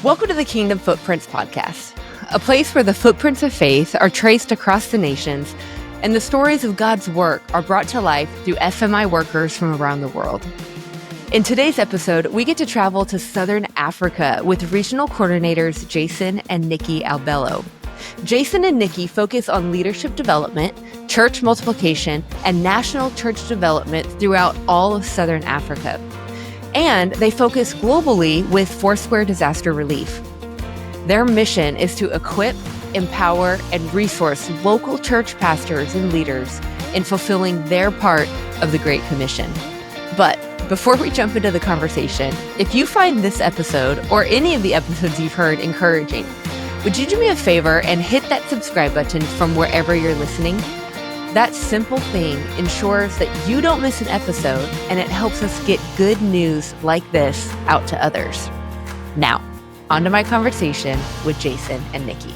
Welcome to the Kingdom Footprints podcast, a place where the footprints of faith are traced across the nations and the stories of God's work are brought to life through FMI workers from around the world. In today's episode, we get to travel to Southern Africa with regional coordinators Jason and Nikki Albelo. Jason and Nikki focus on leadership development, church multiplication, and national church development throughout all of Southern Africa. And they focus globally with Foursquare Disaster Relief. Their mission is to equip, empower, and resource local church pastors and leaders in fulfilling their part of the Great Commission. But before we jump into the conversation, if you find this episode or any of the episodes you've heard encouraging, would you do me a favor and hit that subscribe button from wherever you're listening? That simple thing ensures that you don't miss an episode, and it helps us get good news like this out to others. Now, on to my conversation with Jason and Nikki.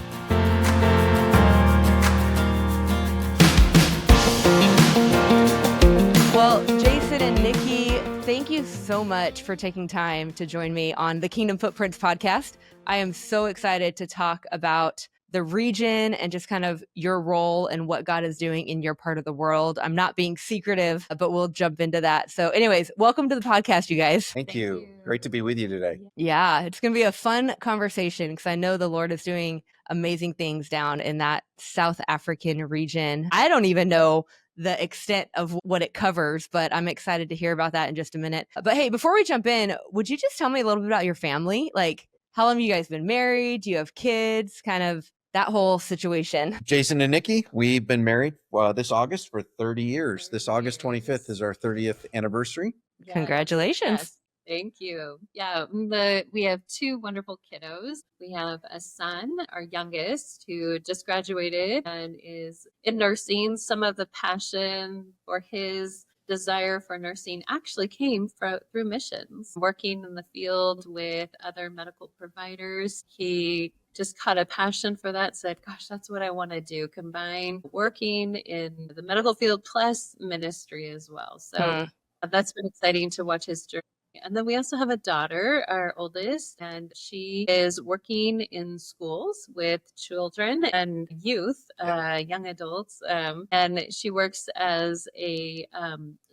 Well, Jason and Nikki, thank you so much for taking time to join me on the Kingdom Footprints podcast. I am so excited to talk about the region and just kind of your role and what God is doing in your part of the world. I'm not being secretive, but we'll jump into that. So anyways, welcome to the podcast, you guys. Thank you. Great to be with you today. Yeah, it's going to be a fun conversation because I know the Lord is doing amazing things down in that South African region. I don't even know the extent of what it covers, but I'm excited to hear about that in just a minute. But hey, before we jump in, would you just tell me a little bit about your family? Like, how long have you guys been married? Do you have kids? Kind of that whole situation. Jason and Nikki, we've been married this August for 30 years. This August 25th is our 30th anniversary. Yes. Congratulations. Yes. Thank you. Yeah, we have two wonderful kiddos. We have a son, our youngest, who just graduated and is in nursing. Some of the passion for his desire for nursing actually came through missions. Working in the field with other medical providers, he just caught a passion for that, said, gosh, that's what I want to do, combine working in the medical field plus ministry as well. So that's been exciting to watch his journey. And then we also have a daughter, our oldest, and she is working in schools with children and youth, young adults, and she works as a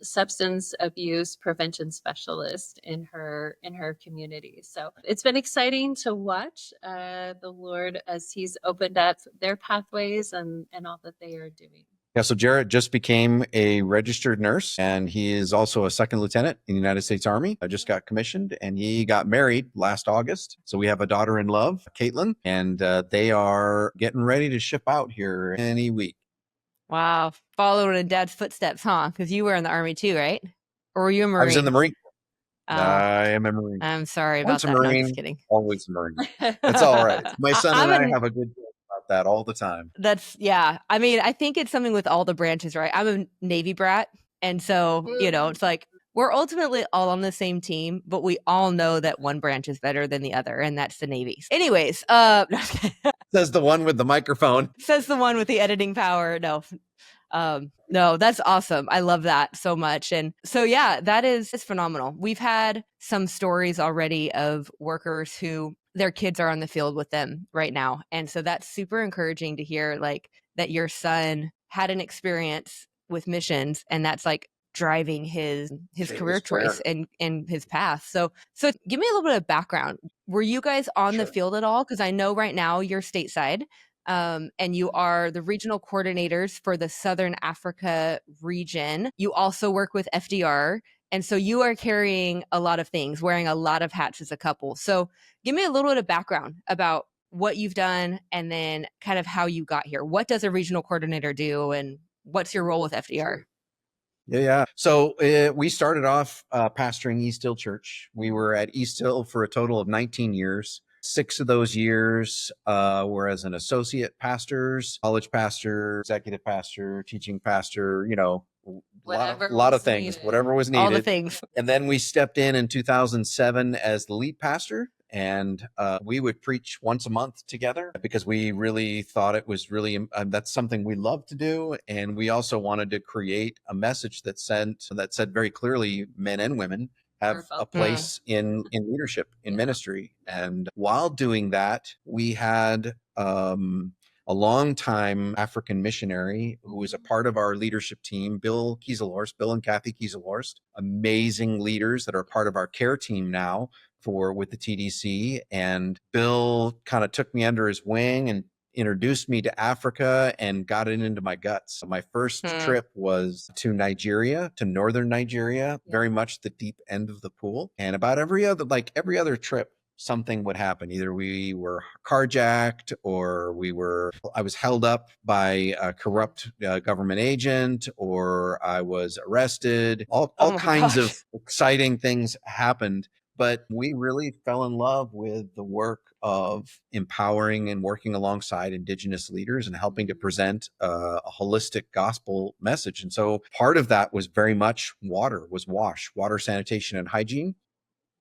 substance abuse prevention specialist in her community. So it's been exciting to watch the Lord as He's opened up their pathways and all that they are doing. Yeah, so Jarrett just became a registered nurse, and he is also a second lieutenant in the United States Army. I just got commissioned, and he got married last August. So we have a daughter in love, Caitlin, and they are getting ready to ship out here any week. Wow. Following in Dad's footsteps, huh? Because you were in the Army too, right? Or were you a Marine? I was in the Marine. I am a Marine. I'm sorry about that. Marine, no, I'm just kidding. Always a Marine. It's all right. My son and I have a good that all the time. Yeah. I mean, I think it's something with all the branches, right? I'm a Navy brat. And so, it's like we're ultimately all on the same team, but we all know that one branch is better than the other, and that's the Navy's. Anyways, says the one with the microphone. Says the one with the editing power. No, that's awesome. I love that so much. And so, yeah, it's phenomenal. We've had some stories already of workers who their kids are on the field with them right now. And so that's super encouraging to hear, like, that your son had an experience with missions, and that's like driving his career choice and his path. So give me a little bit of background. Were you guys on the field at all? Because I know right now you're stateside. And you are the regional coordinators for the Southern Africa region. You also work with FDR. And so you are carrying a lot of things, wearing a lot of hats as a couple. So give me a little bit of background about what you've done and then kind of how you got here. What does a regional coordinator do, and what's your role with FDR? Yeah. So we started off pastoring East Hill Church. We were at East Hill for a total of 19 years. 6 of those years were as an associate pastors, college pastor, executive pastor, teaching pastor, a lot of things, needed. Whatever was needed. All the things. And then we stepped in 2007 as the lead pastor. And we would preach once a month together because we really thought it was really, that's something we love to do. And we also wanted to create a message that said very clearly, men and women have a Wonderful. place in leadership, in Yeah. ministry. And while doing that, we had a longtime African missionary who was a part of our leadership team, Bill and Kathy Kieselhorst, amazing leaders that are part of our care team now with the TDC. And Bill kind of took me under his wing and introduced me to Africa and got it into my guts. My first trip was to Nigeria, to northern Nigeria, very much the deep end of the pool. And about every other trip, something would happen. Either we were carjacked or I was held up by a corrupt government agent, or I was arrested. All kinds of exciting things happened. But we really fell in love with the work of empowering and working alongside Indigenous leaders and helping to present a holistic gospel message. And so part of that was very much water, sanitation, and hygiene.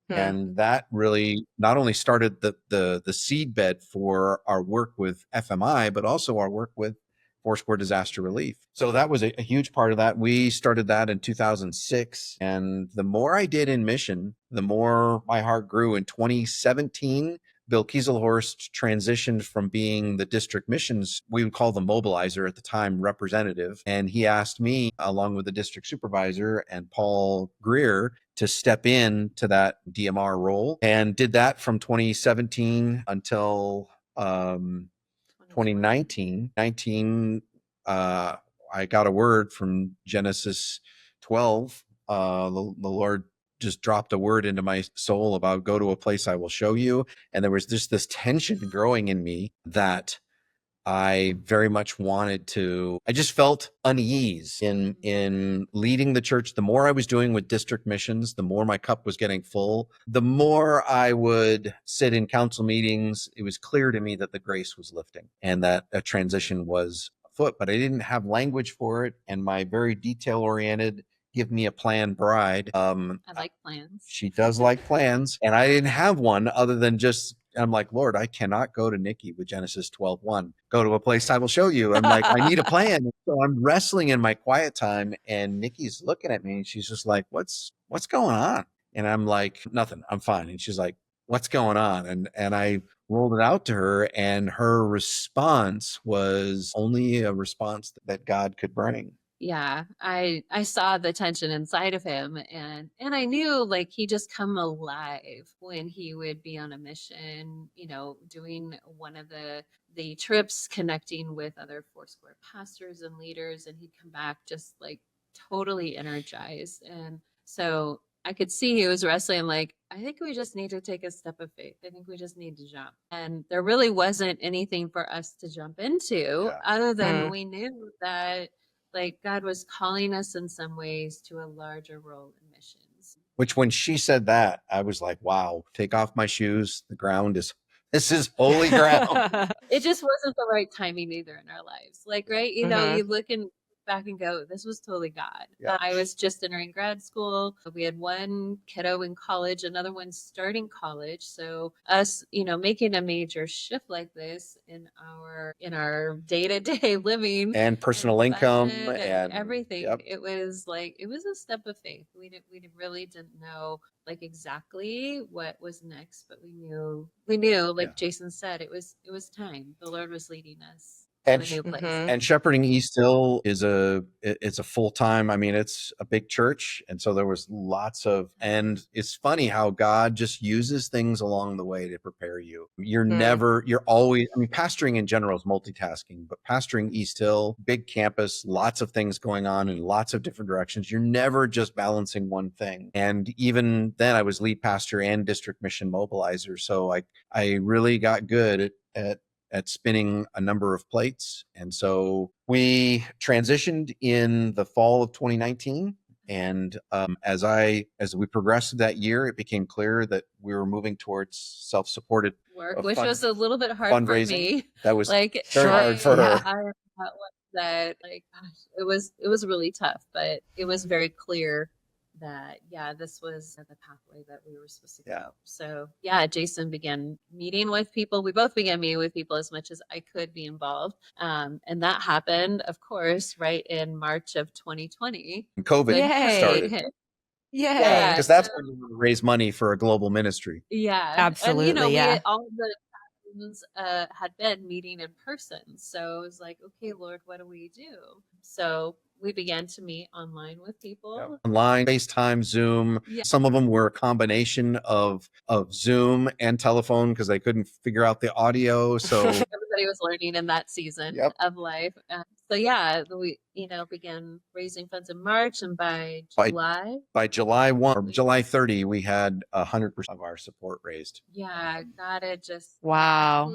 And that really not only started the seedbed for our work with FMI, but also our work with Foursquare Disaster Relief. So that was a huge part of that. We started that in 2006. And the more I did in mission, the more my heart grew. In 2017, Bill Kieselhorst transitioned from being the district missions, we would call the mobilizer at the time, representative. And he asked me, along with the district supervisor and Paul Greer, to step in to that DMR role, and did that from 2017 until 2019. I got a word from Genesis 12. The Lord just dropped a word into my soul about go to a place I will show you. And there was just this tension growing in me that I very much I just felt unease in leading the church. The more I was doing with district missions, the more my cup was getting full. The more I would sit in council meetings, it was clear to me that the grace was lifting and that a transition was afoot, but I didn't have language for it. And my very detail-oriented, give me a plan bride. I like plans. She does like plans. And I didn't have one other than I'm like, Lord, I cannot go to Nikki with Genesis 12:1. Go to a place I will show you. I'm like, I need a plan. So I'm wrestling in my quiet time, and Nikki's looking at me and she's just like, what's going on? And I'm like, nothing, I'm fine. And she's like, what's going on? And I rolled it out to her, and her response was only a response that God could bring. Yeah, I saw the tension inside of him, and I knew like he just come alive when he would be on a mission, doing one of the trips, connecting with other Foursquare pastors and leaders, and he'd come back just like totally energized. And so I could see he was wrestling like, I think we just need to take a step of faith. I think we just need to jump. And there really wasn't anything for us to jump into other than we knew that like God was calling us in some ways to a larger role in missions. Which when she said that, I was like, wow, take off my shoes. This is holy ground. It just wasn't the right timing either in our lives. Like, right. You look back and go, this was totally God. Yeah. I was just entering grad school. We had one kiddo in college, another one starting college. So us, making a major shift like this in our day-to-day living and personal income and everything. Yep. It was a step of faith. We really didn't know like exactly what was next, but we knew like Jason said, it was time. The Lord was leading us. And shepherding East Hill it's a full-time, it's a big church. And so there was and it's funny how God just uses things along the way to prepare you. You're always, pastoring in general is multitasking, but pastoring East Hill, big campus, lots of things going on in lots of different directions. You're never just balancing one thing. And even then I was lead pastor and district mission mobilizer. So I really got good at spinning a number of plates. And so we transitioned in the fall of 2019. And as we progressed that year, it became clear that we were moving towards self-supported work, which was a little bit hard for me. That was very hard for her. That it was really tough, but it was very clear that this was the pathway that we were supposed to go. So Jason began meeting with people. We both began meeting with people as much as I could be involved. And that happened, of course, right in March of 2020. COVID started. Yay. Because that's when you want to raise money for a global ministry. Yeah. And, Absolutely. we all the passions had been meeting in person. So it was like, okay, Lord, what do we do? So we began to meet online with people. Online, FaceTime, Zoom. Yeah. Some of them were a combination of Zoom and telephone because they couldn't figure out the audio. So Everybody was learning in that season of life. So yeah, we began raising funds in March, and by July 1 or July 30, we had 100% of our support raised. Yeah, God had just Wow.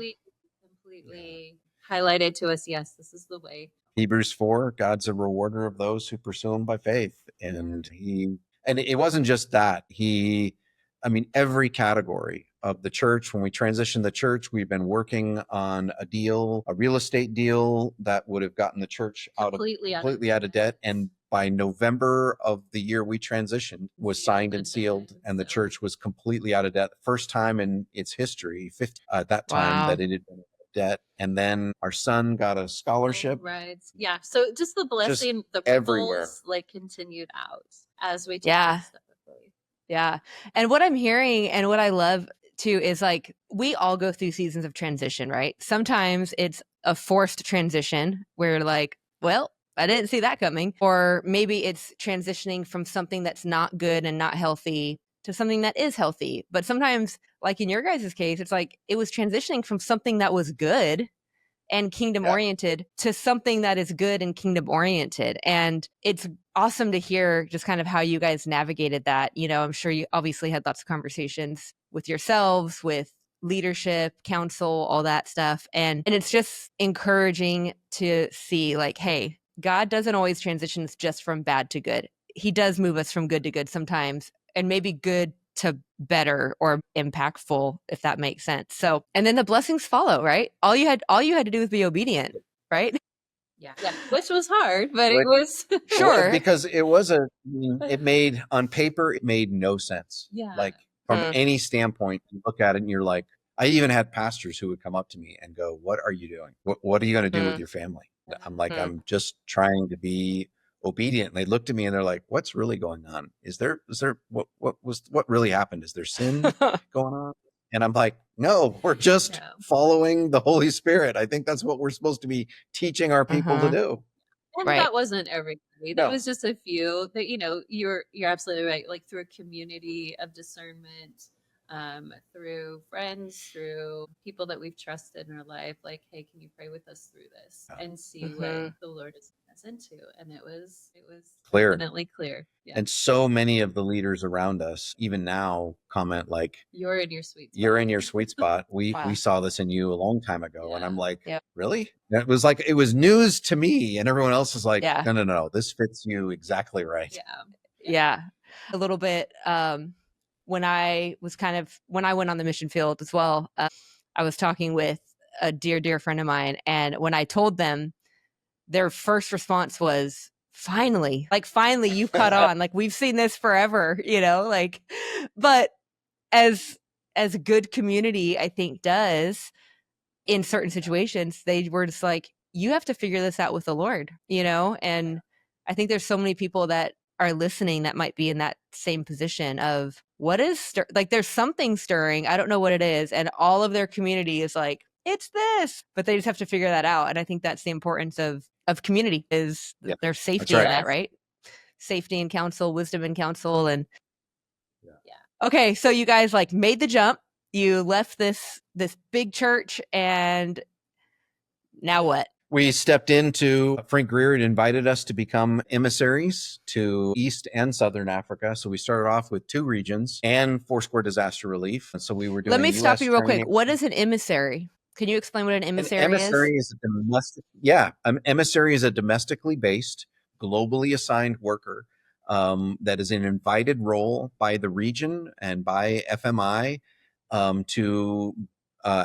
completely highlighted to us, yes, this is the way. Hebrews 4, God's a rewarder of those who pursue him by faith. And it wasn't just that. Every category of the church, when we transitioned the church, we've been working on a real estate deal that would have gotten the church completely out of debt. And by November of the year we transitioned, was signed and sealed, and the church was completely out of debt. First time in its history, at that time, that it had been debt. And then our son got a scholarship. Right. Yeah. So just the blessing, the everywhere, continued out as we took this step of faith. Yeah. And what I'm hearing and what I love too is we all go through seasons of transition, right? Sometimes it's a forced transition where well, I didn't see that coming. Or maybe it's transitioning from something that's not good and not healthy to something that is healthy. But sometimes, like in your guys' case, it's it was transitioning from something that was good and kingdom oriented to something that is good and kingdom oriented. And it's awesome to hear just kind of how you guys navigated that. I'm sure you obviously had lots of conversations with yourselves, with leadership, council, all that stuff. And it's just encouraging to see hey, God doesn't always transition us just from bad to good. He does move us from good to good sometimes, and maybe good to better or impactful, if that makes sense. So, and then the blessings follow, right? All you had to do was be obedient, right? Yeah. Which was hard, but it was sure, because it made on paper, it made no sense. Yeah. From any standpoint, you look at it and you're like, I even had pastors who would come up to me and go, what are you doing? What are you going to do with your family? I'm like, I'm just trying to be obedient. And they looked at me and they're like, what's really going on? Is there what really happened? Is there sin going on? And I'm like, no, we're just following the Holy Spirit. I think that's what we're supposed to be teaching our people to do. And that wasn't everybody. That was just a few that, you're absolutely right. Through a community of discernment, through friends, through people that we've trusted in our life, hey, can you pray with us through this and see what the Lord is leading us into? And it was clear, definitely clear. Yeah. And so many of the leaders around us, even now, comment you're in your sweet spot. You're in your sweet spot. We saw this in you a long time ago. And I'm like, really? And it was news to me, and everyone else is like, no, this fits you exactly right. Yeah. A little bit. When I went on the mission field as well, I was talking with a dear friend of mine. And when I told them, their first response was, finally you've caught on. We've seen this forever, but as a good community, I think does in certain situations, they were just you have to figure this out with the Lord, and I think there's so many people that are listening that might be in that same position of what is there's something stirring. I don't know what it is. And all of their community is it's this, but they just have to figure that out. And I think that's the importance of community is there's safety in that, right? Safety and counsel, wisdom and counsel. And okay. So you guys made the jump, you left this big church, and now what? We stepped into, Frank Greer had invited us to become emissaries to East and Southern Africa. So we started off with 2 regions and Foursquare Disaster Relief. And so we were doing Let me stop you real quick. What is an emissary? Can you explain what an emissary is? An emissary is a domestically based, globally assigned worker that is an invited role by the region and by FMI to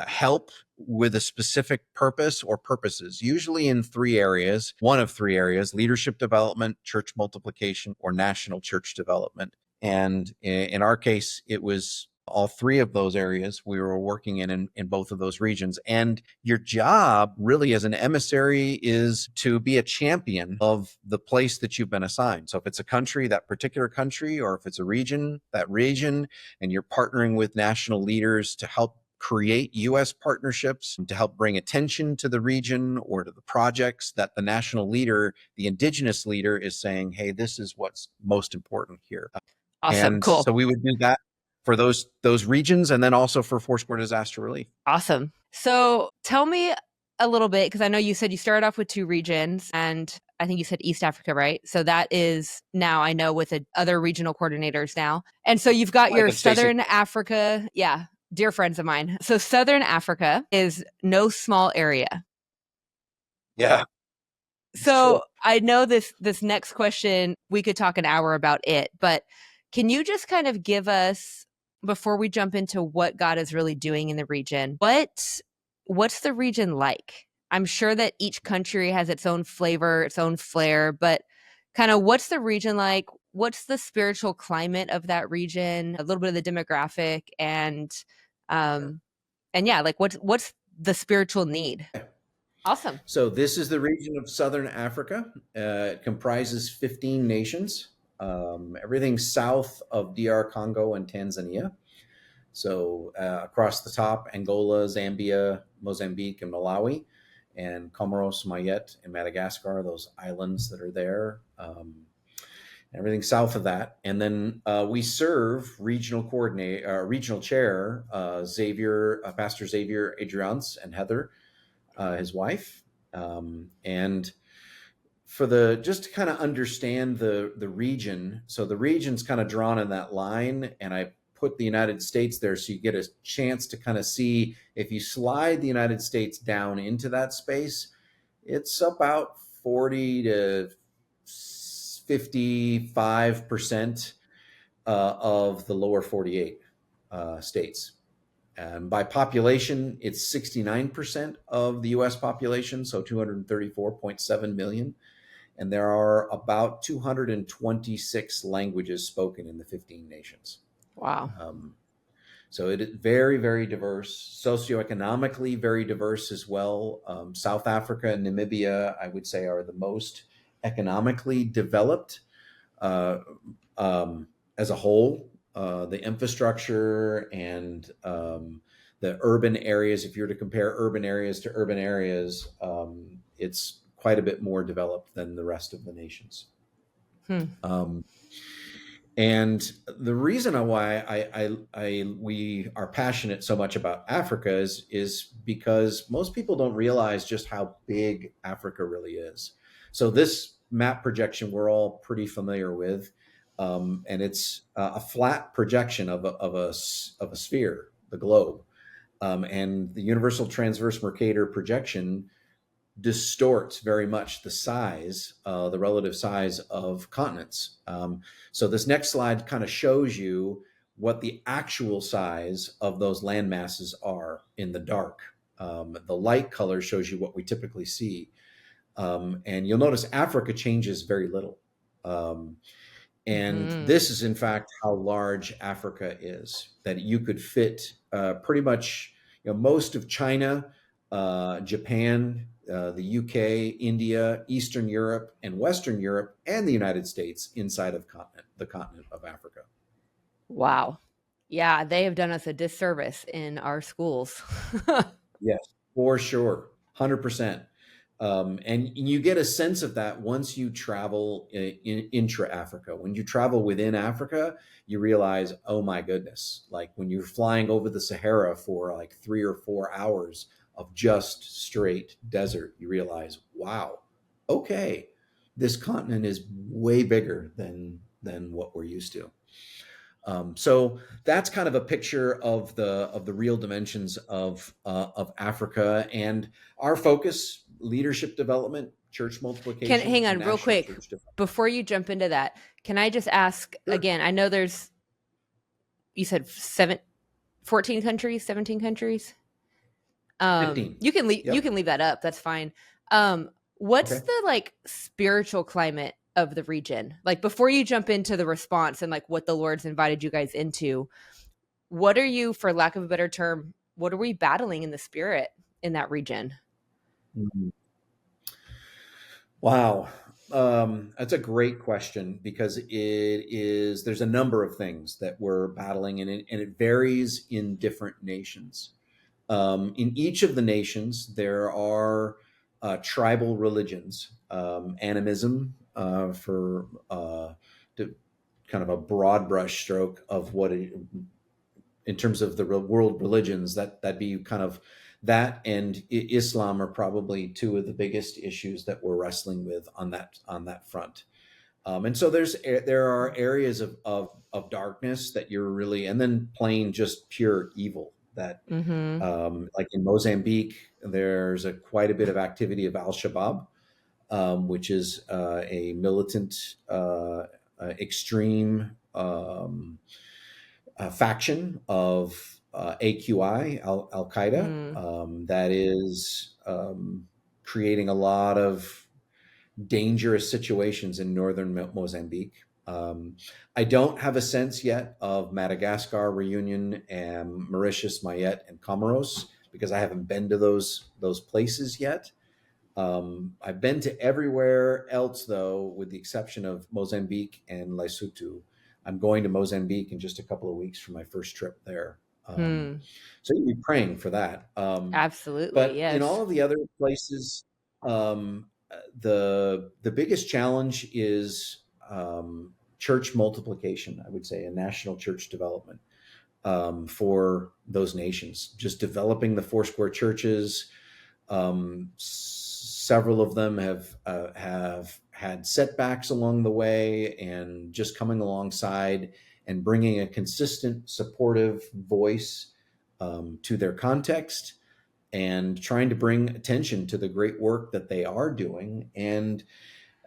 help with a specific purpose or purposes, usually in 3 areas, one of 3 areas: leadership development, church multiplication, or national church development. And in our case, it was all three of those areas we were working in both of those regions. And your job really as an emissary is to be a champion of the place that you've been assigned. So if it's a country, that particular country, or if it's a region, that region, and you're partnering with national leaders to help create U.S. partnerships to help bring attention to the region or to the projects that the national leader, the indigenous leader, is saying, hey, this is what's most important here. Awesome. And Cool. so we would do that for those regions, and then also for Foursquare Disaster Relief. Awesome. So tell me a little bit, because I know you said you started off with 2 regions, and I think you said East Africa, right? So that is now, I know, with other regional coordinators now. And so you've got your Southern Africa. Yeah, dear friends of mine. So Southern Africa is no small area. Yeah. So Sure. I know this next question, we could talk an hour about it, but can you just kind of give us, before we jump into what God is really doing in the region, what's the region like? I'm sure that each country has its own flavor, its own flair, but kind of what's the region like? What's the spiritual climate of that region? A little bit of the demographic and yeah, like what's the spiritual need? Awesome. So this is the region of Southern Africa. It comprises 15 nations, everything south of DR Congo and Tanzania. So across the top, Angola, Zambia, Mozambique, and Malawi, and Comoros, Mayotte, and Madagascar, those islands that are there. Everything south of that. And then we serve regional chair, Pastor Xavier Adriance and Heather, his wife. And for just to kind of understand the region, so the region's kind of drawn in that line, and I put the United States there so you get a chance to kind of see, if you slide the United States down into that space, it's about 40 to 55% of the lower 48 states. By population, it's 69% of the U.S. population, so 234.7 million. And there are about 226 languages spoken in the 15 nations. Wow. So it is very, very diverse, socioeconomically very diverse as well. South Africa and Namibia, I would say, are the most economically developed as a whole. The infrastructure and the urban areas, if you're to compare urban areas to urban areas, it's quite a bit more developed than the rest of the nations. And the reason why we are passionate so much about Africa is because most people don't realize just how big Africa really is. So this map projection we're all pretty familiar with, and it's a flat projection of a sphere, the globe, and the Universal Transverse Mercator projection distorts very much the size, the relative size of continents. So this next slide kind of shows you what the actual size of those land masses are in the dark. The light color shows you what we typically see. And you'll notice Africa changes very little. And this is, in fact, how large Africa is, that you could fit pretty much most of China, Japan, the UK, India, Eastern Europe, and Western Europe, and the United States inside of the continent of Africa. Wow. Yeah, they have done us a disservice in our schools. Yes, for sure. 100%. And you get a sense of that once you travel intra-Africa. When you travel within Africa, you realize, oh my goodness, like when you're flying over the Sahara for like 3 or 4 hours of just straight desert, you realize, wow, okay, this continent is way bigger than what we're used to. So that's kind of a picture of the real dimensions of Africa, and our focus: leadership development, church multiplication. Hang on real quick before you jump into that. Can I just ask again? I know you said 14 countries, 17 countries. 15. You can leave. Yep. You can leave that up. That's fine. What's the spiritual climate of the region? Like before you jump into the response and like what the Lord's invited you guys into, what are you, for lack of a better term, what are we battling in the spirit in that region? Mhm. Wow. That's a great question because there's a number of things that we're battling and it varies in different nations. In each of the nations, there are tribal religions, animism for kind of a broad brush stroke of in terms of the world religions, that'd be kind of that, and Islam are probably two of the biggest issues that we're wrestling with on that front. And so there are areas of darkness that you're really, and then plain just pure evil that, Mm-hmm. like in Mozambique, there's quite a bit of activity of Al-Shabaab, which is a militant, extreme faction of AQI, Al Qaeda, Mm. that is creating a lot of dangerous situations in northern Mozambique. I don't have a sense yet of Madagascar, Reunion, and Mauritius, Mayotte, and Comoros because I haven't been to those places yet. I've been to everywhere else, though, with the exception of Mozambique and Lesotho. I'm going to Mozambique in just a couple of weeks for my first trip there. Hmm. So you'd be praying for that. Absolutely. But in Yes. all of the other places, the biggest challenge is church multiplication, I would say, and national church development for those nations. Just developing the Foursquare churches. Several of them have had setbacks along the way, and just coming alongside and bringing a consistent, supportive voice to their context, and trying to bring attention to the great work that they are doing. And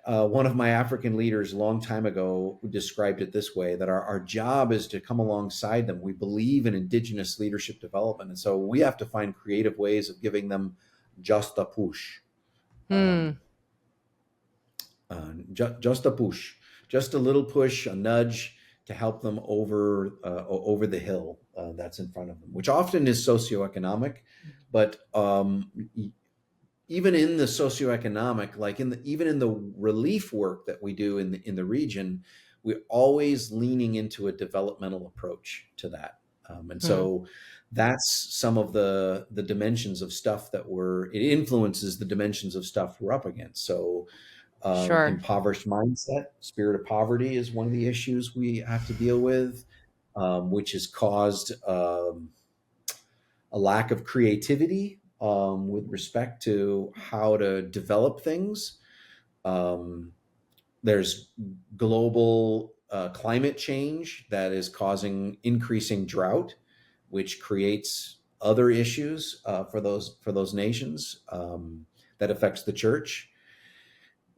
one of my African leaders a long time ago described it this way, that our job is to come alongside them. We believe in indigenous leadership development. And so we have to find creative ways of giving them just a push. Hmm. Just a push, just a little push, a nudge to help them over the hill that's in front of them, which often is socioeconomic. But even in the socioeconomic, like even in the relief work that we do in the region, we're always leaning into a developmental approach to that. And Hmm. so that's some of the dimensions of stuff it influences the dimensions of stuff we're up against. So Sure. impoverished mindset, spirit of poverty is one of the issues we have to deal with, which has caused a lack of creativity with respect to how to develop things. There's global climate change that is causing increasing drought, which creates other issues for those nations, that affects the church.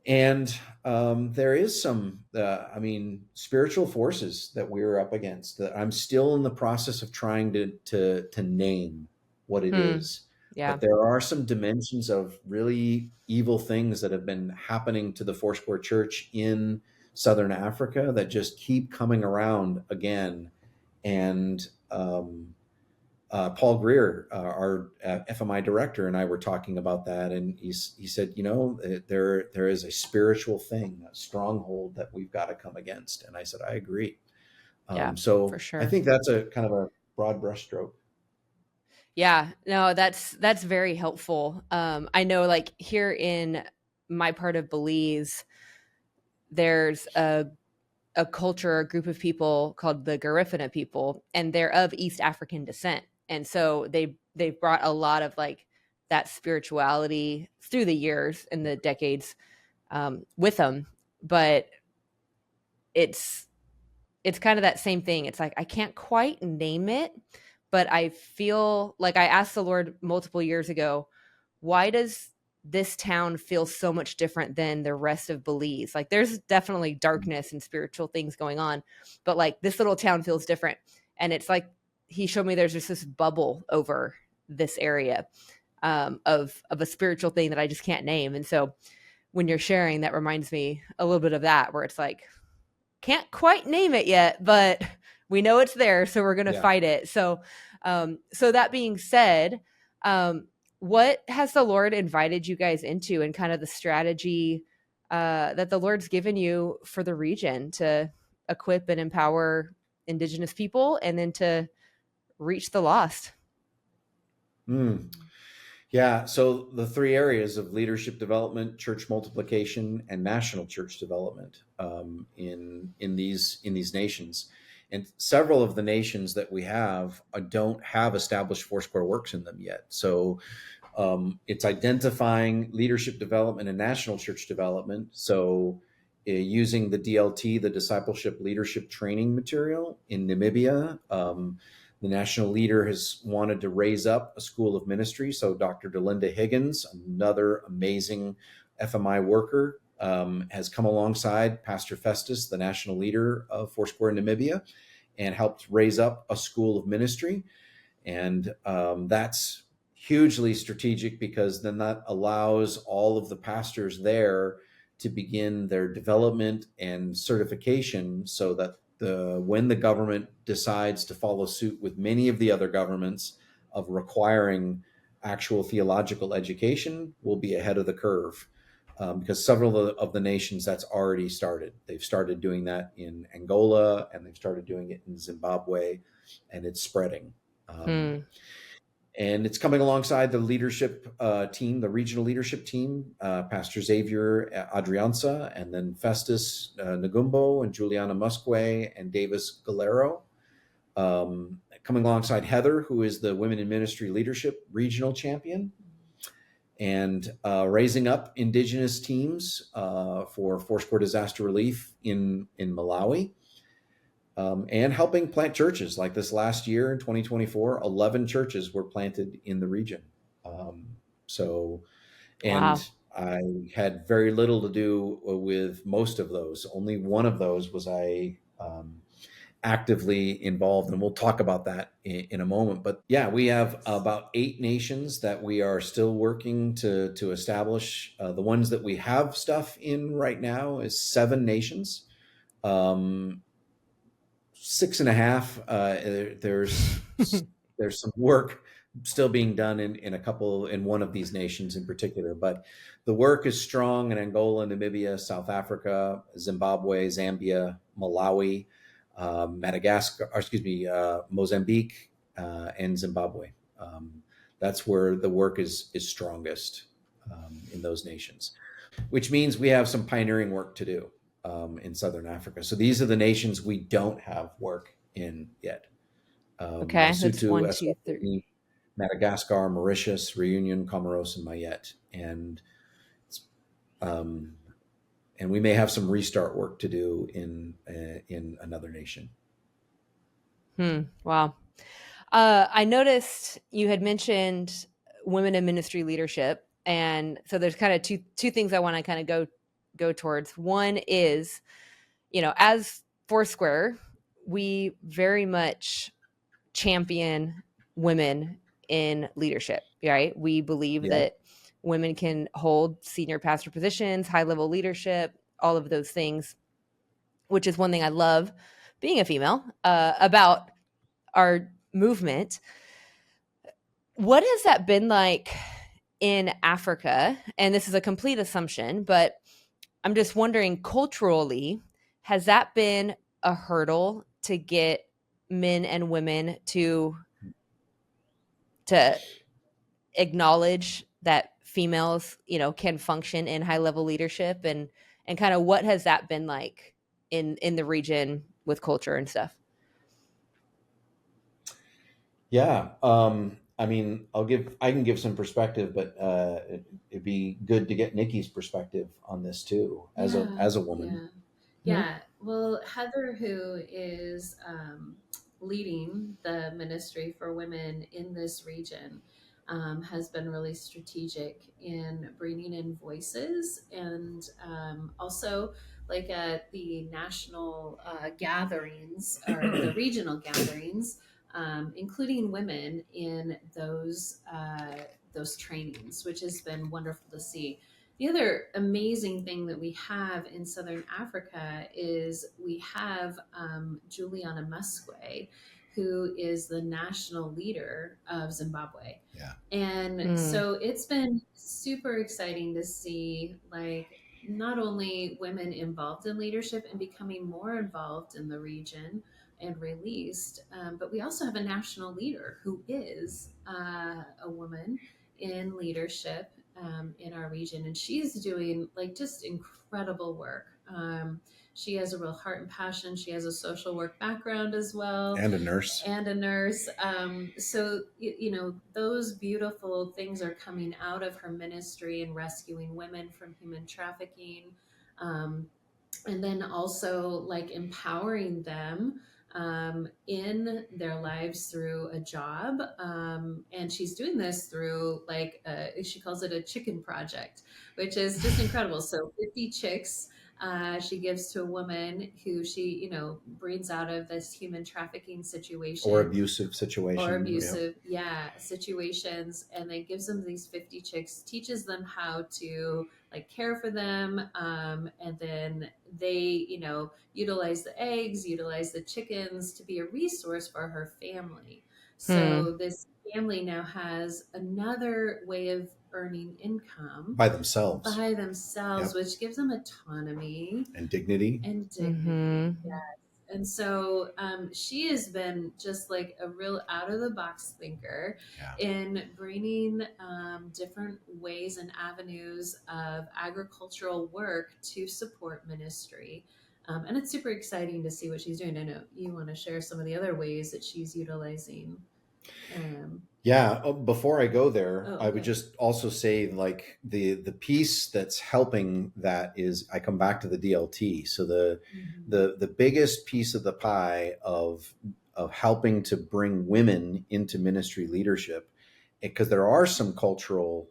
And there is some, spiritual forces that we're up against that I'm still in the process of trying to name what it Hmm. is. Yeah. But there are some dimensions of really evil things that have been happening to the Foursquare Church in Southern Africa that just keep coming around again. And Paul Greer, our FMI director, and I were talking about that, and he said, there is a spiritual thing, a stronghold that we've got to come against. And I said, I agree. Yeah, for So I sure. think that's a kind of a broad brushstroke. Yeah, no, that's very helpful. I know, like here in my part of Belize, there's a culture, a group of people called the Garifuna people, and they're of East African descent, and so they've brought a lot of like that spirituality through the years and the decades with them. But it's kind of that same thing. It's like I can't quite name it, but I feel like I asked the Lord multiple years ago, why does this town feel so much different than the rest of Belize? Like there's definitely darkness and spiritual things going on, but like this little town feels different. And it's like he showed me there's just this bubble over this area of a spiritual thing that I just can't name. And so when you're sharing, that reminds me a little bit of that, where it's like can't quite name it yet, but we know it's there, so we're going to Yeah. fight it. So that being said, what has the Lord invited you guys into, and kind of the strategy that the Lord's given you for the region to equip and empower Indigenous people, and then to reach the lost? Yeah, so the three areas of leadership development, church multiplication, and national church development in these nations, and several of the nations that we have don't have established Foursquare works in them yet. So it's identifying leadership development and national church development. So using the DLT, the Discipleship Leadership Training material in Namibia. The national leader has wanted to raise up a school of ministry. So Dr. Delinda Higgins, another amazing FMI worker, has come alongside Pastor Festus, the national leader of Foursquare Namibia, and helped raise up a school of ministry. And that's hugely strategic, because then that allows all of the pastors there to begin their development and certification, so that when the government decides to follow suit with many of the other governments of requiring actual theological education, we'll be ahead of the curve. Because several of the nations, that's already started. They've started doing that in Angola, and they've started doing it in Zimbabwe, and it's spreading. And it's coming alongside the leadership team, the regional leadership team, Pastor Xavier Adrianza, and then Festus Nagumbo, and Juliana Musque, and Davis Galero. Coming alongside Heather, who is the Women in Ministry Leadership Regional Champion, and raising up Indigenous teams for Foursquare Disaster Relief in Malawi. And helping plant churches. Like this last year in 2024, 11 churches were planted in the region. Wow. I had very little to do with most of those. Only one of those was I actively involved, and we'll talk about that in a moment. But yeah, we have about 8 nations that we are still working to establish. The ones that we have stuff in right now is 7 nations. 6.5. There's some work still being done in one of these nations in particular, but the work is strong in Angola, Namibia, South Africa, Zimbabwe, Zambia, Malawi, Mozambique, and Zimbabwe. That's where the work is strongest in those nations, which means we have some pioneering work to do in Southern Africa. So these are the nations we don't have work in yet. Okay, that's Lesotho, 1, 2, 3. Madagascar, Mauritius, Reunion, Comoros, and Mayotte. And we may have some restart work to do in another nation. Wow. I noticed you had mentioned women in ministry leadership, and so there's kind of two things I want to kind of go towards. One is, as Foursquare, we very much champion women in leadership, right? We believe that women can hold senior pastor positions, high-level leadership, all of those things, which is one thing I love being a female about our movement. What has that been like in Africa? And this is a complete assumption, but I'm just wondering, culturally, has that been a hurdle to get men and women to acknowledge that females, can function in high-level leadership, and kind of what has that been like in the region with culture and stuff? Yeah. I mean, I can give some perspective, but it'd be good to get Nikki's perspective on this too, as a woman. Yeah. Well, Heather, who is leading the ministry for women in this region, has been really strategic in bringing in voices, and also like at the national gatherings or the regional gatherings, including women in those trainings, which has been wonderful to see. The other amazing thing that we have in Southern Africa is we have Juliana Musque, who is the national leader of Zimbabwe. Yeah. And so it's been super exciting to see, like, not only women involved in leadership and becoming more involved in the region and released, but we also have a national leader who is a woman in leadership in our region, and she's doing like just incredible work. She has a real heart and passion. She has a social work background as well, And a nurse. and a nurse. So you know, those beautiful things are coming out of her ministry and rescuing women from human trafficking. Um, and then also like empowering them in their lives through a job. And she's doing this through like, she calls it a chicken project, which is just incredible. So 50 chicks she gives to a woman who she, you know, brings out of this human trafficking situation Or abusive situation. or abusive, situations, and then gives them these 50 chicks, teaches them how to like care for them, and then they, you know, utilize the eggs, utilize the chickens to be a resource for her family. So this family now has another way of earning income By themselves. Yep. Which gives them autonomy and dignity. Yes. And so she has been just like a real out of the box thinker in bringing different ways and avenues of agricultural work to support ministry. And it's super exciting to see what she's doing. I know you want to share some of the other ways that she's utilizing. Before I go there, I would just also say like the piece that's helping that is I come back to the DLT. So the biggest piece of the pie of helping to bring women into ministry leadership, because there are some cultural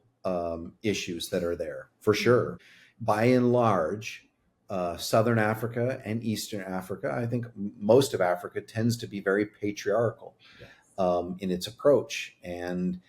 issues that are there for sure. By and large, Southern Africa and Eastern Africa, I think most of Africa tends to be very patriarchal in its approach, and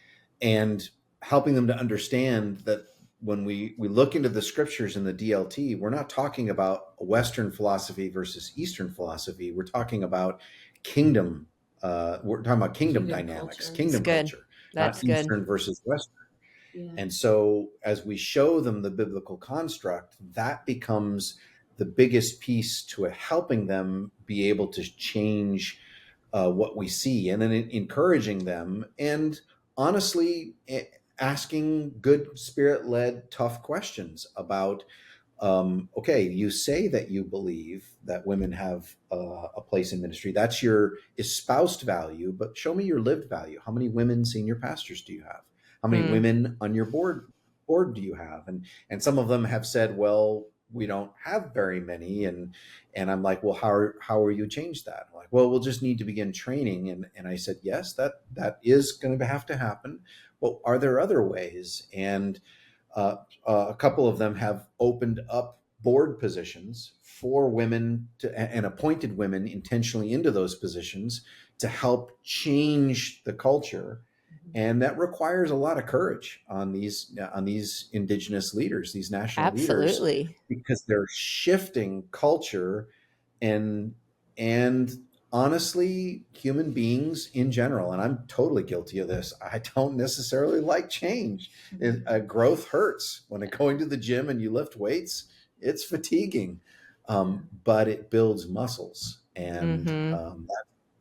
helping them to understand that when we look into the scriptures in the DLT, we're not talking about Western philosophy versus Eastern philosophy. We're talking about kingdom. We're talking about kingdom dynamics, kingdom culture, That's not Eastern versus Western. And so as we show them the biblical construct, that becomes the biggest piece to helping them be able to change what we see, and then encouraging them, and honestly asking good spirit-led tough questions about okay, you say that you believe that women have a place in ministry. That's your espoused value, but show me your lived value. How many women senior pastors do you have? How many women on your board do you have? And some of them have said, well, we don't have very many. And I'm like, well, how are you change that? I'm like, well, we'll just need to begin training. And I said, yes, that is going to have to happen. But are there other ways? And a couple of them have opened up board positions for women and appointed women intentionally into those positions to help change the culture. And that requires a lot of courage on these indigenous leaders, these national leaders, because they're shifting culture and honestly, human beings in general. And I'm totally guilty of this. I don't necessarily like change. Growth hurts. When going to the gym and you lift weights, it's fatiguing, but it builds muscles, and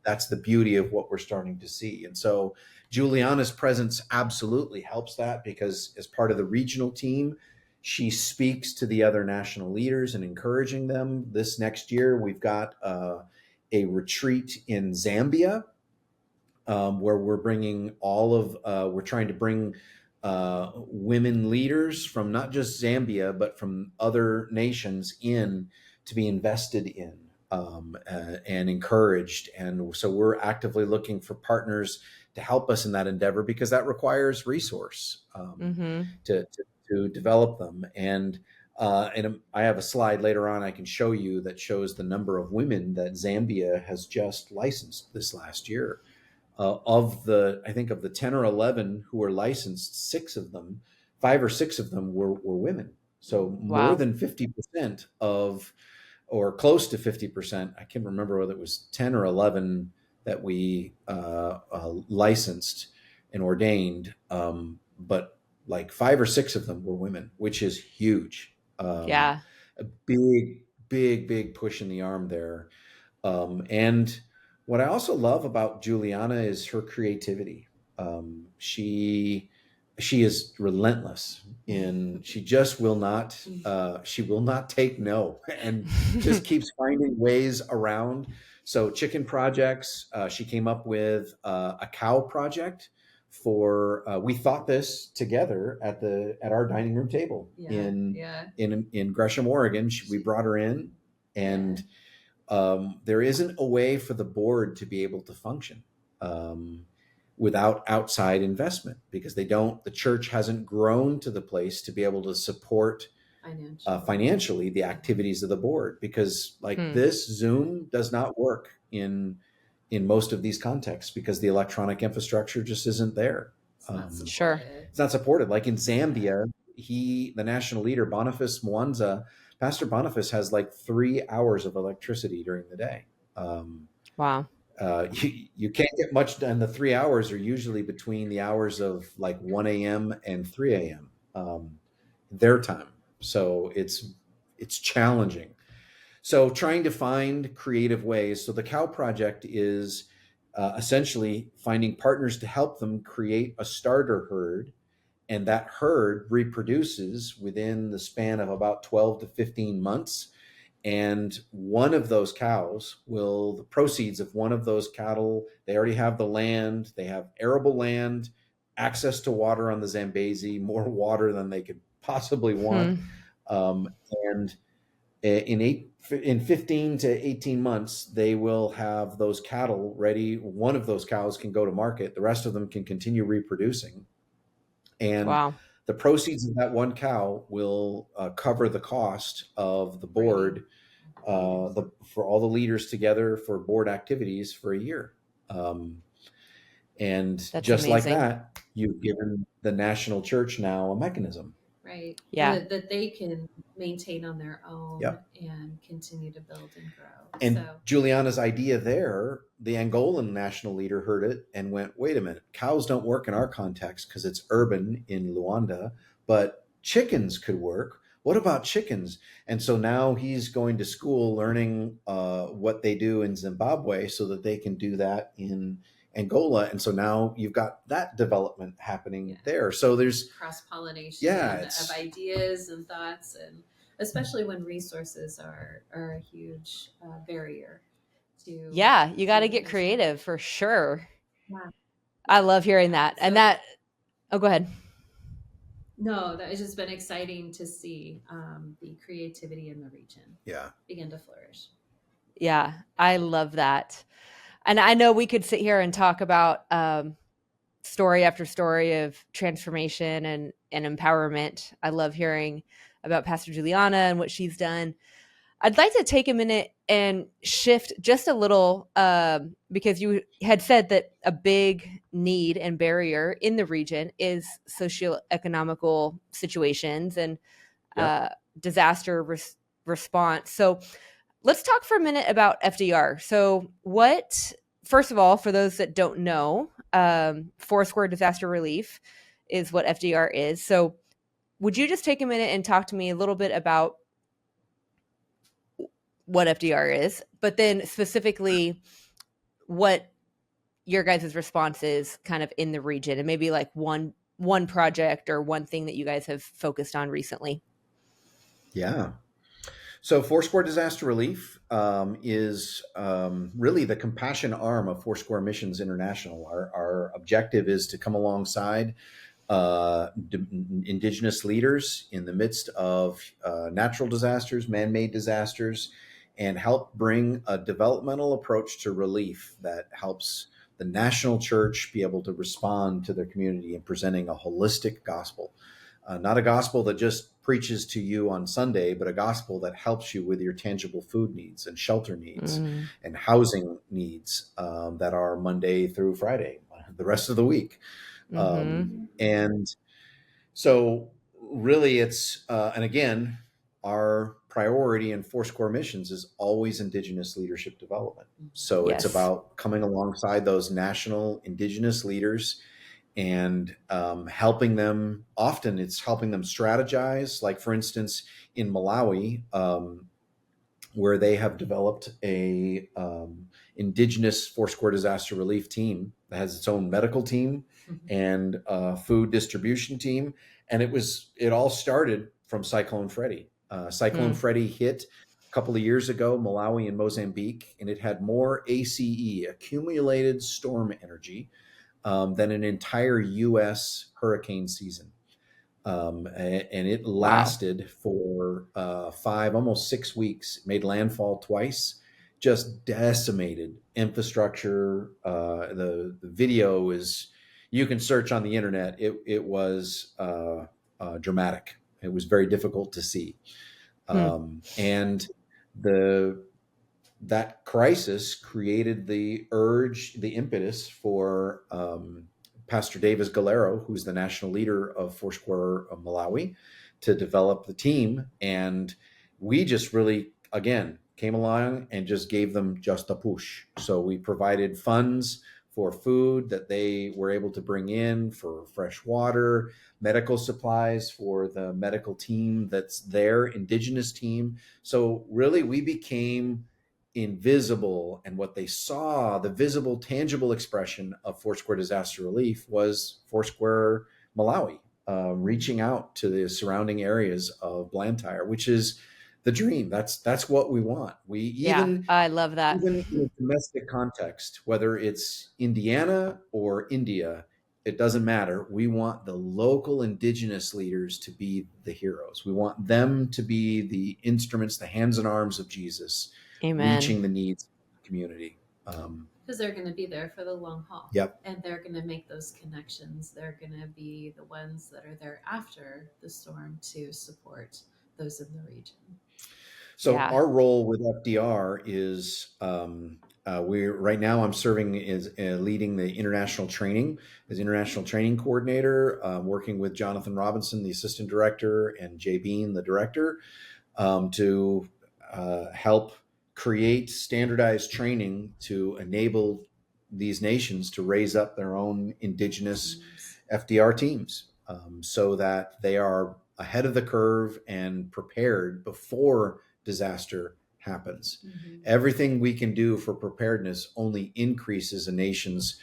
that's the beauty of what we're starting to see. And so Juliana's presence absolutely helps that, because as part of the regional team, she speaks to the other national leaders and encouraging them. This next year, we've got a retreat in Zambia where we're bringing we're trying to bring women leaders from not just Zambia, but from other nations in to be invested in and encouraged. And so we're actively looking for partners to help us in that endeavor, because that requires resource to develop them. And I have a slide later on I can show you that shows the number of women that Zambia has just licensed this last year. Of the 10 or 11 who were licensed, 5 or 6 of them were women. So more Wow. than 50% of, or close to 50%, I can't remember whether it was 10 or 11 that we licensed and ordained, but like 5 or 6 of them were women, which is huge. Yeah. A big push in the arm there. And what I also love about Juliana is her creativity. She is relentless in, she just will not she will not take no, and just keeps finding ways around. So chicken projects, she came up with a cow project for we thought this together at our dining room table in Gresham, Oregon. We brought her in, and there isn't a way for the board to be able to function without outside investment, because the church hasn't grown to the place to be able to support financially the activities of the board, because this Zoom does not work in most of these contexts because the electronic infrastructure just isn't there. Sure. It's not supported. Like in Zambia, the national leader, Boniface Mwanza, Pastor Boniface has like 3 hours of electricity during the day. Wow. You can't get much done. The 3 hours are usually between the hours of like 1 a.m. and 3 a.m. Their time. So it's challenging. So trying to find creative ways. So the Cow Project is essentially finding partners to help them create a starter herd, and that herd reproduces within the span of about 12 to 15 months. And one of those cows the proceeds of one of those cattle, they already have the land, they have arable land, access to water on the Zambezi, more water than they could possibly want. And in 15 to 18 months, they will have those cattle ready. One of those cows can go to market. The rest of them can continue reproducing. And the proceeds of that one cow will cover the cost of the board, for all the leaders together for board activities for a year. And that's just amazing. Like that, you've given the national church now a mechanism. Right. Yeah. That they can maintain on their own and continue to build and grow. And Juliana's idea there, the Angolan national leader heard it and went, wait a minute, cows don't work in our context because it's urban in Luanda, but chickens could work. What about chickens? And so now he's going to school learning what they do in Zimbabwe so that they can do that in Angola. And so now you've got that development happening there. So there's cross-pollination of ideas and thoughts, and especially when resources are a huge barrier to. Yeah, you got to get creative for sure. Yeah. I love hearing that. And go ahead. No, that has just been exciting to see the creativity in the region begin to flourish. Yeah, I love that. And I know we could sit here and talk about story after story of transformation and empowerment. I love hearing about Pastor Juliana and what she's done. I'd like to take a minute and shift just a little because you had said that a big need and barrier in the region is socioeconomical situations and disaster response. So let's talk for a minute about FDR. So first of all, for those that don't know, Foursquare Disaster Relief is what FDR is. So would you just take a minute and talk to me a little bit about what FDR is, but then specifically what your guys' response is kind of in the region, and maybe like one project or one thing that you guys have focused on recently? Yeah. So Foursquare Disaster Relief is really the compassion arm of Foursquare Missions International. Our objective is to come alongside indigenous leaders in the midst of natural disasters, man-made disasters, and help bring a developmental approach to relief that helps the national church be able to respond to their community in presenting a holistic gospel. Not a gospel that just preaches to you on Sunday, but a gospel that helps you with your tangible food needs and shelter needs and housing needs that are Monday through Friday, the rest of the week. And so really it's, and again, our priority in Foursquare missions is always Indigenous leadership development. So it's Yes. about coming alongside those national Indigenous leaders and helping them. Often it's helping them strategize. Like, for instance, in Malawi, where they have developed a Indigenous Foursquare Disaster Relief team that has its own medical team and food distribution team. And it all started from Cyclone Freddy. Cyclone Freddy hit a couple of years ago, Malawi and Mozambique, and it had more ACE, accumulated storm energy, than an entire U.S. hurricane season. And it lasted for almost 6 weeks. It made landfall twice, just decimated infrastructure. The video is, you can search on the internet. It was dramatic. It was very difficult to see. And that crisis created the impetus for Pastor Davis Galero, who's the national leader of Foursquare of Malawi, to develop the team. And we just really, again, came along and just gave them just a push. So we provided funds for food that they were able to bring in, for fresh water, medical supplies for the medical team that's their Indigenous team. So really, we became invisible, and what they saw, the visible, tangible expression of Foursquare Disaster Relief, was Foursquare Malawi reaching out to the surrounding areas of Blantyre, which is the dream. That's what we want. I love that. Even in a domestic context, whether it's Indiana or India, it doesn't matter. We want the local Indigenous leaders to be the heroes. We want them to be the instruments, the hands and arms of Jesus, Amen. reaching the needs of the community. Because they're going to be there for the long haul. Yep. And they're going to make those connections. They're going to be the ones that are there after the storm to support those in the region. So our role with FDR is right now I'm serving as leading the international training as international training coordinator, working with Jonathan Robinson, the assistant director, and Jay Bean, the director, to help create standardized training to enable these nations to raise up their own Indigenous FDR teams, so that they are ahead of the curve and prepared before disaster happens. Everything we can do for preparedness only increases a nation's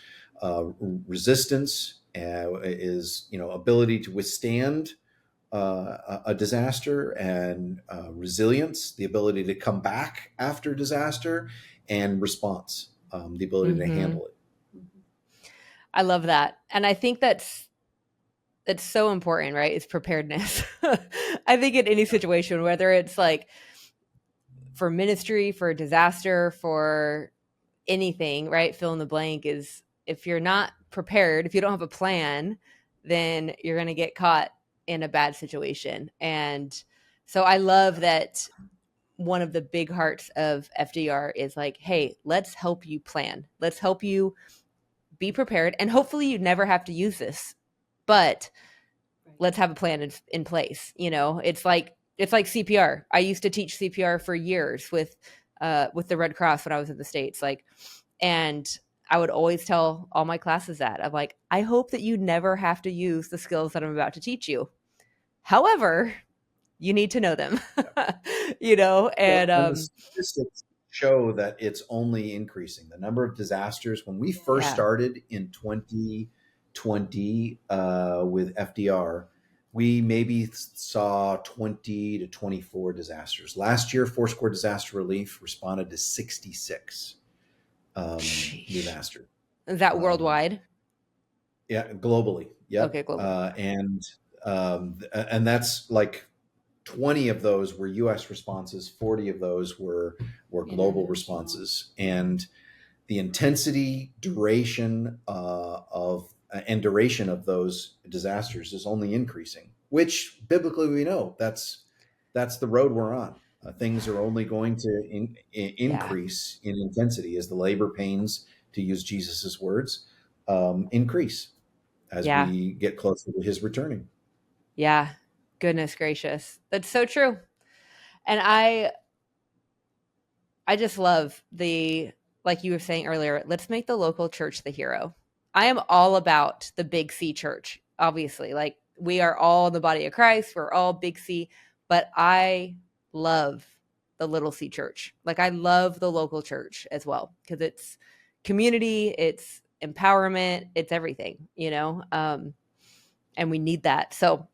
resistance, is ability to withstand a disaster, and resilience, the ability to come back after disaster, and response, the ability to handle it. I love that. And I think that's so important, right? It's preparedness. I think in any situation, whether it's like for ministry, for disaster, for anything, right? Fill in the blank, is if you're not prepared, if you don't have a plan, then you're going to get caught in a bad situation. And so I love that one of the big hearts of FDR is like, hey, let's help you plan. Let's help you be prepared. And hopefully you never have to use this, but let's have a plan in place. It's like CPR. I used to teach CPR for years with the Red Cross when I was in the States. And I would always tell all my classes that. I'm like, I hope that you never have to use the skills that I'm about to teach you. However, you need to know them. And the statistics show that it's only increasing. The number of disasters, when we first started in 2020 with FDR, we maybe saw 20 to 24 disasters. Last year, Foursquare Disaster Relief responded to 66 disasters. Is that worldwide? Yeah, globally. Yeah. Okay, globally. And that's like 20 of those were U.S. responses, 40 of those were global responses, and the intensity, duration of those disasters is only increasing. Which biblically we know that's the road we're on. Things are only going to increase in intensity as the labor pains, to use Jesus's words, increase as we get closer to his returning. Yeah. Goodness gracious. That's so true. And I just love like you were saying earlier, let's make the local church the hero. I am all about the big C church, obviously. Like we are all the body of Christ. We're all big C, but I love the little C church. Like I love the local church as well because it's community, it's empowerment, it's everything, and we need that. So,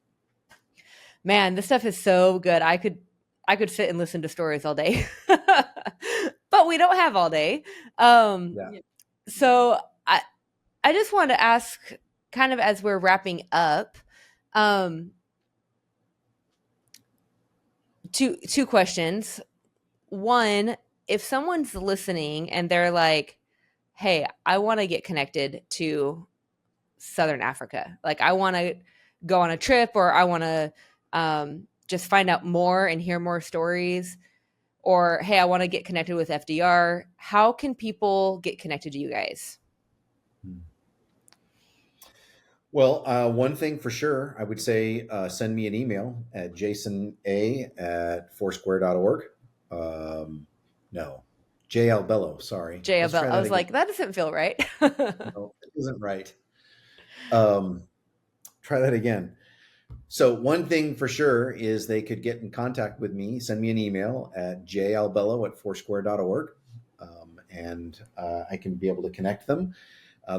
man, this stuff is so good. I could sit and listen to stories all day, but we don't have all day. Yeah. So I just want to ask, kind of as we're wrapping up, two questions. One, if someone's listening and they're like, "Hey, I want to get connected to Southern Africa. Like, I want to go on a trip, or I want to just find out more and hear more stories." Or, hey, I want to get connected with FDR. How can people get connected to you guys? Well, one thing for sure, I would say send me an email at jasona@foursquare.org. No, J. Albelo, sorry. Let's try Albelo. I was again. like, that doesn't feel right. No, it isn't right. Try that again. So one thing for sure is they could get in contact with me, send me an email at jalbello@foursquare.org, and I can be able to connect them.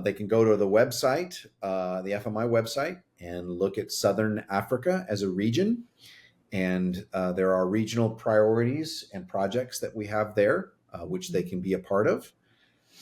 They can go to the website, the FMI website, and look at Southern Africa as a region. And there are regional priorities and projects that we have there, which they can be a part of.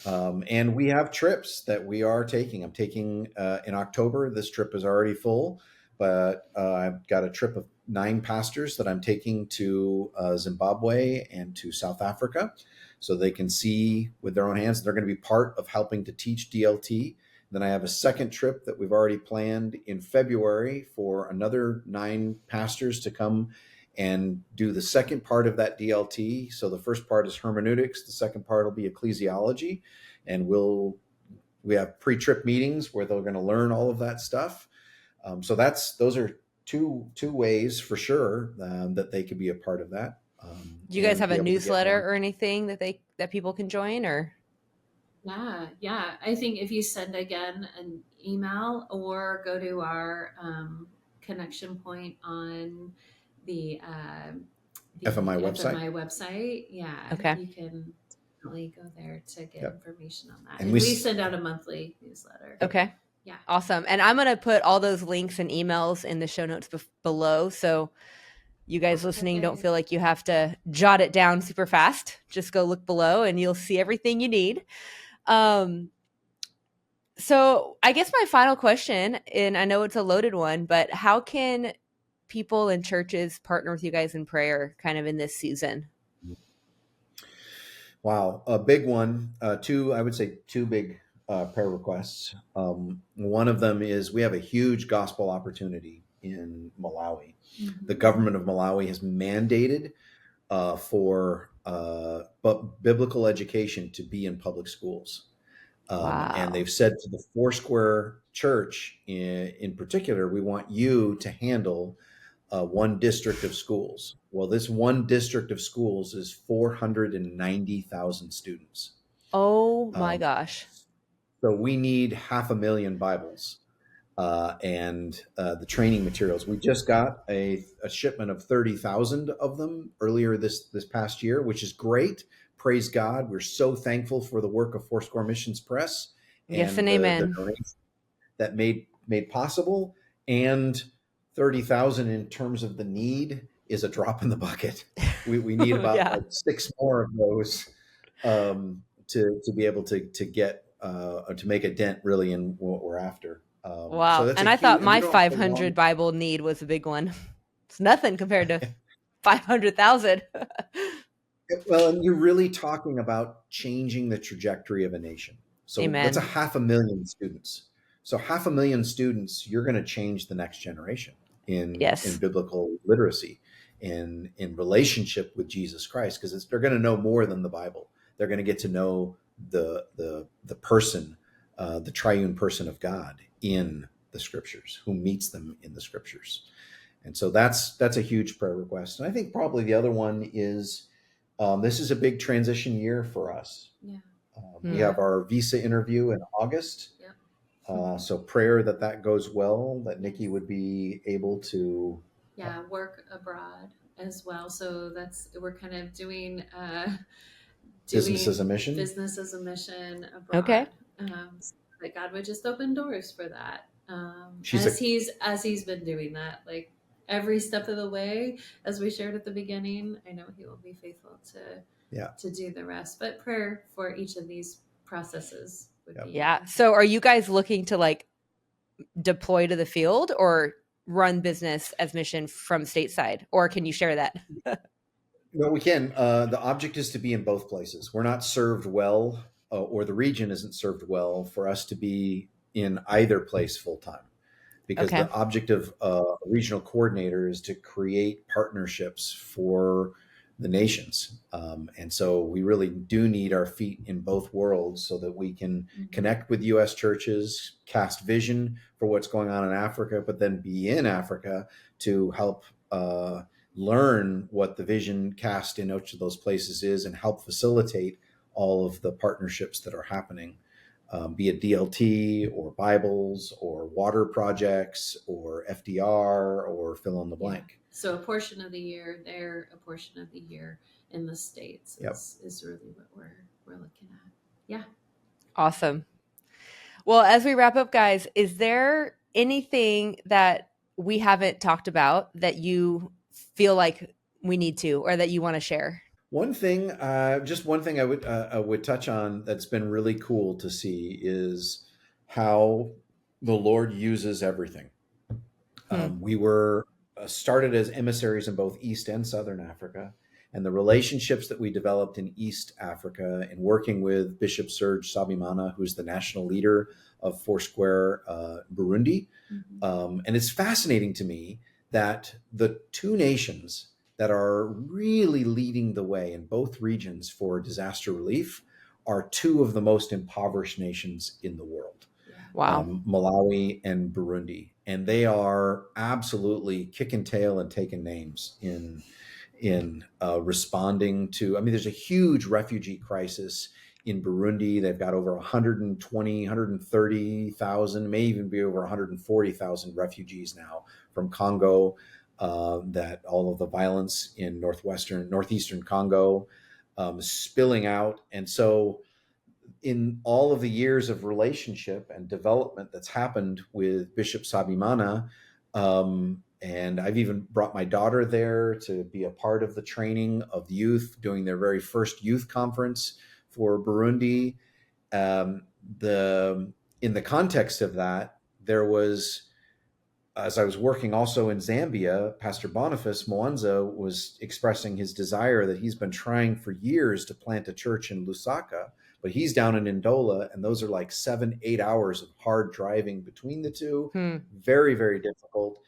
And we have trips that we are taking. I'm taking in October. This trip is already full, but I've got a trip of 9 pastors that I'm taking to Zimbabwe and to South Africa, so they can see with their own hands. They're going to be part of helping to teach DLT. Then I have a second trip that we've already planned in February for another 9 pastors to come and do the second part of that DLT. So the first part is hermeneutics. The second part will be ecclesiology. And we have pre-trip meetings where they're going to learn all of that stuff. So those are two ways for sure that they could be a part of that. Do you guys have a newsletter or anything that people can join, or? Yeah. I think if you send again an email or go to our connection point on the FMI website, Okay. you can definitely go there to get information on that. And we send out a monthly newsletter. Okay. Yeah. Awesome. And I'm going to put all those links and emails in the show notes below. So you guys listening don't feel like you have to jot it down super fast. Just go look below and you'll see everything you need. So I guess my final question, and I know it's a loaded one, but how can people and churches partner with you guys in prayer kind of in this season? Wow. A big one. I would say two big prayer requests. One of them is we have a huge gospel opportunity in Malawi. Mm-hmm. The government of Malawi has mandated for biblical education to be in public schools. Wow. And they've said to the Foursquare Church in particular, we want you to handle one district of schools. Well, this one district of schools is 490,000 students. Oh my gosh. So we need 500,000 Bibles and the training materials. We just got a shipment of 30,000 of them earlier this past year, which is great. Praise God. We're so thankful for the work of Foursquare Missions Press. Yes, and amen. The donations that made possible. And 30,000 in terms of the need is a drop in the bucket. We need about like 6 more of those to be able to get to make a dent really in what we're after. Wow. So and I thought my 500 Bible need was a big one. It's nothing compared to 500,000. Well, and you're really talking about changing the trajectory of a nation. So Amen. That's 500,000 students. So 500,000 students, you're going to change the next generation in biblical literacy, in relationship with Jesus Christ, because they're going to know more than the Bible. They're going to get to know the person, the triune person of God in the scriptures, who meets them in the scriptures. And so that's a huge prayer request. And I think probably the other one is this is a big transition year for us. Yeah. We have our visa interview in August. Yep. So prayer that goes well, that Nikki would be able to work abroad as well. So we're kind of doing business as a mission. Business as a mission abroad. Okay. So that God would just open doors for that. As he's been doing that, like every step of the way, as we shared at the beginning, I know he will be faithful to do the rest. But prayer for each of these processes would be. Yeah. So are you guys looking to like deploy to the field or run business as mission from stateside? Or can you share that? Well, we can. The object is to be in both places. We're not served well, or the region isn't served well for us to be in either place full time. Because the object of a regional coordinator is to create partnerships for the nations. And so we really do need our feet in both worlds so that we can connect with U.S. churches, cast vision for what's going on in Africa, but then be in Africa to help learn what the vision cast in each of those places is and help facilitate all of the partnerships that are happening. Be it DLT or Bibles or water projects or FDR or fill in the blank. Yeah. So a portion of the year there, a portion of the year in the States is really what we're looking at. Yeah. Awesome. Well, as we wrap up, guys, is there anything that we haven't talked about that you feel like we need to, or that you want to share? One thing I would touch on that's been really cool to see is how the Lord uses everything. We were started as emissaries in both East and Southern Africa, and the relationships that we developed in East Africa and working with Bishop Serge Sabimana, who's the national leader of Foursquare Burundi. And it's fascinating to me that the two nations that are really leading the way in both regions for disaster relief are two of the most impoverished nations in the world. Wow. Malawi and Burundi. And they are absolutely kicking tail and taking names in responding to, there's a huge refugee crisis in Burundi. They've got over 130,000, may even be over 140,000 refugees now from Congo. That all of the violence in northeastern Congo spilling out. And so in all of the years of relationship and development that's happened with Bishop Sabimana, and I've even brought my daughter there to be a part of the training of the youth doing their very first youth conference for Burundi. In the context of that, there was, as I was working also in Zambia, Pastor Boniface Mwanza was expressing his desire that he's been trying for years to plant a church in Lusaka, but he's down in Ndola, and those are like 7-8 hours of hard driving between the two. Very, very difficult.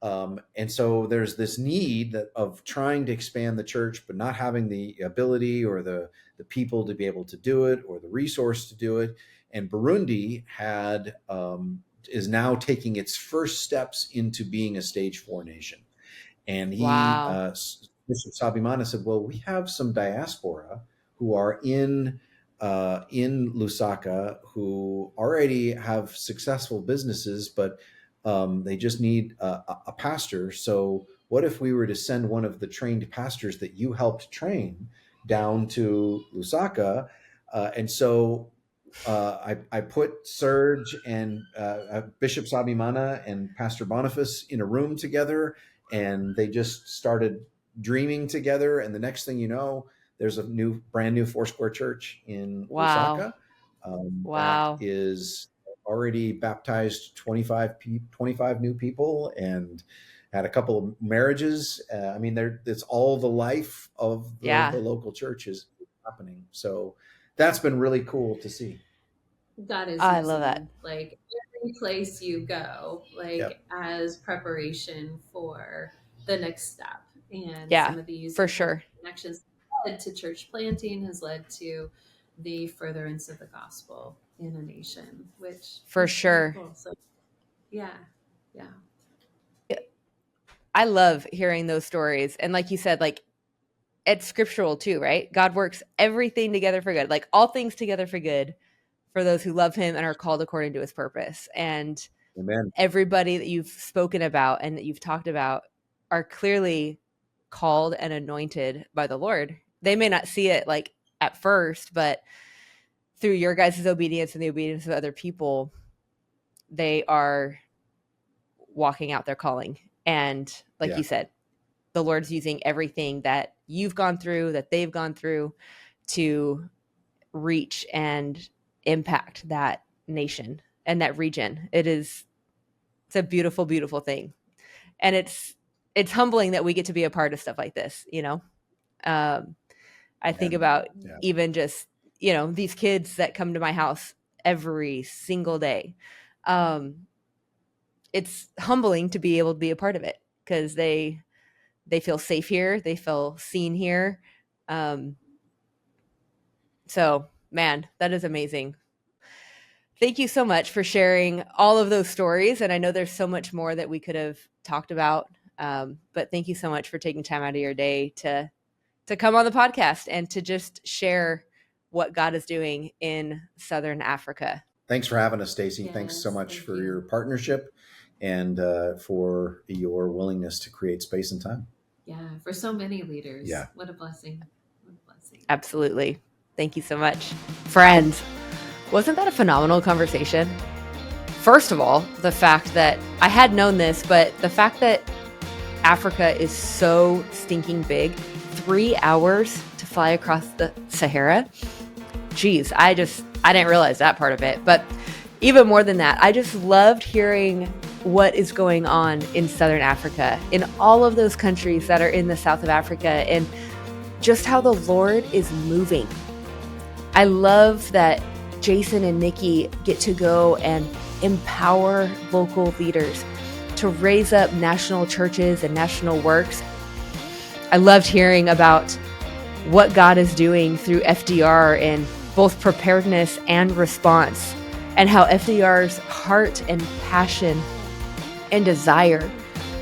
And so there's this need of trying to expand the church, but not having the ability or the people to be able to do it or the resource to do it. And Burundi is now taking its first steps into being a stage 4 nation. And Bishop Sabimana said, well, we have some diaspora who are in Lusaka who already have successful businesses, but they just need a pastor. So what if we were to send one of the trained pastors that you helped train down to Lusaka? And so I put Serge and Bishop Sabimana and Pastor Boniface in a room together, and they just started dreaming together. And the next thing you know, there's a brand new Foursquare church in Lusaka that is already baptized 25 new people and had a couple of marriages. It's all the life of the local church is happening. So that's been really cool to see. God is I love that. Like every place you go, as preparation for the next step. And some of these for sure connections led to church planting, has led to the furtherance of the gospel in a nation, which for sure. Cool. So, yeah. I love hearing those stories. And like you said, like it's scriptural too, right? God works everything together for good, like all things together for good for those who love him and are called according to his purpose. And Amen. everybody that you've spoken about and that you've talked about are clearly called and anointed by the Lord. They may not see it like at first, but through your guys' obedience and the obedience of other people, they are walking out their calling. And like you said, the Lord's using everything that you've gone through, that they've gone through, to reach and impact that nation and that region. It's a beautiful, beautiful thing. And it's humbling that we get to be a part of stuff like this, you know? I think about even just, you know, these kids that come to my house every single day. It's humbling to be able to be a part of it because they feel safe here. They feel seen here. So, man, that is amazing. Thank you so much for sharing all of those stories. And I know there's so much more that we could have talked about. But thank you so much for taking time out of your day to come on the podcast and to just share what God is doing in Southern Africa. Thanks for having us, Stacy. Yes, Thanks so much thank for you. your partnership and for your willingness to create space and time. Yeah, for so many leaders. Yeah. What a blessing. What a blessing. Absolutely. Thank you so much. Friends, wasn't that a phenomenal conversation? First of all, the fact that I had known this, but the fact that Africa is so stinking big, 3 hours to fly across the Sahara. Geez, I didn't realize that part of it. But even more than that, I just loved hearing what is going on in Southern Africa, in all of those countries that are in the south of Africa, and just how the Lord is moving. I love that Jason and Nikki get to go and empower local leaders to raise up national churches and national works. I loved hearing about what God is doing through FDR in both preparedness and response, and how FDR's heart and passion and desire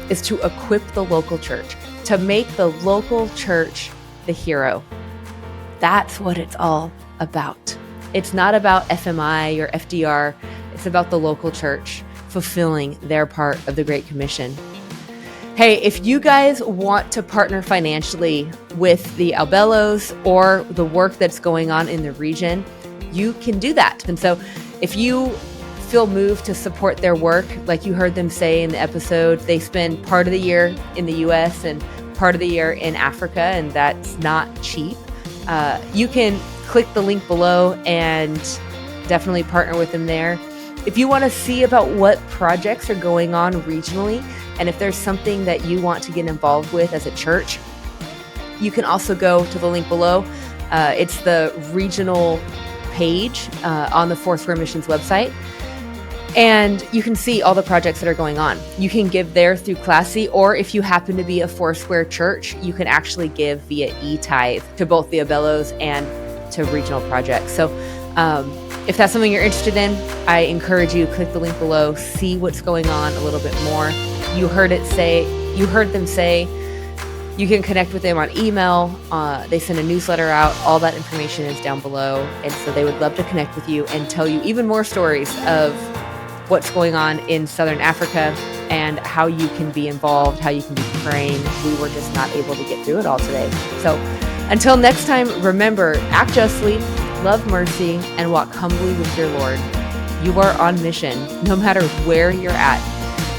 is to equip the local church, to make the local church the hero. That's what it's all about. It's not about FMI or FDR. It's about the local church fulfilling their part of the Great Commission. Hey, if you guys want to partner financially with the Albelos or the work that's going on in the region, you can do that. And so if you feel moved to support their work, like you heard them say in the episode, they spend part of the year in the US and part of the year in Africa, and that's not cheap. You can click the link below and definitely partner with them there. If you want to see about what projects are going on regionally, and if there's something that you want to get involved with as a church, you can also go to the link below. It's the regional page on the Foursquare Missions website. And you can see all the projects that are going on. You can give there through Classy, or if you happen to be a Foursquare church, you can actually give via e-tithe to both the Albelos and to regional projects. So if that's something you're interested in, I encourage you, click the link below, see what's going on a little bit more. You heard them say, you can connect with them on email. They send a newsletter out. All that information is down below. And so they would love to connect with you and tell you even more stories of what's going on in Southern Africa and how you can be involved, how you can be praying. We were just not able to get through it all today. So until next time, remember, act justly, love mercy, and walk humbly with your Lord. You are on mission, no matter where you're at,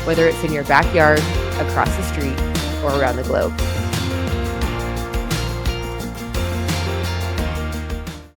whether it's in your backyard, across the street, or around the globe.